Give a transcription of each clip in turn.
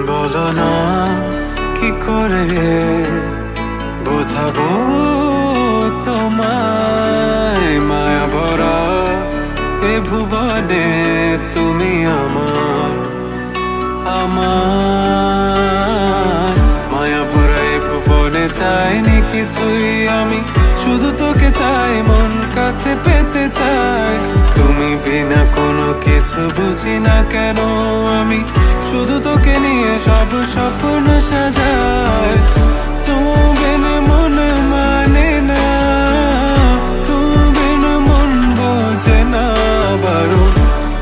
বলো না কি করে বোঝাবো তোমায়, মায়া ভরা এ ভুবনে তুমি আমার আমার মায়া ভরা এ ভুবনে চাইনি কিছুই আমি, শুধু তোকে চাই, মন কাছে পেতে চাই। তুমি বিনা কোনো কিছু বুঝি না কেন আমি, শুধু তোকে নিয়ে সব স্বপ্ন সাজাই। তুমি বিনে মন মানে না, তুমি বিনে মন বোঝে না বারো।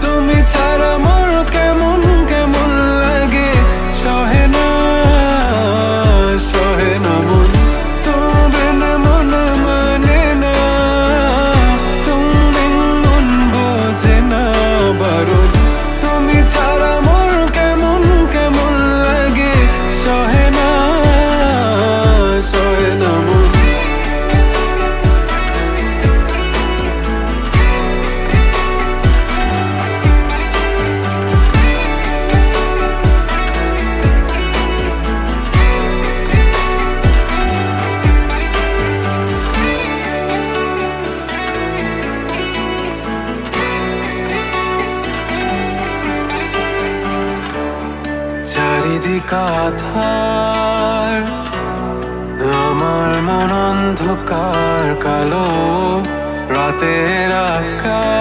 তুমি ছাড়া মোর কেমন কেমন লাগে, সহে না সহে না মন। তুমি বিনে মন মানে না, তুমি বিন মন বোঝে না বারো। তুমি ছাড়া মোর কেমন কেমন লাগে, সহে না সহে না মন। চারিদিক আধার, আমার মন অন্ধকার কালো, রাতের আকাশ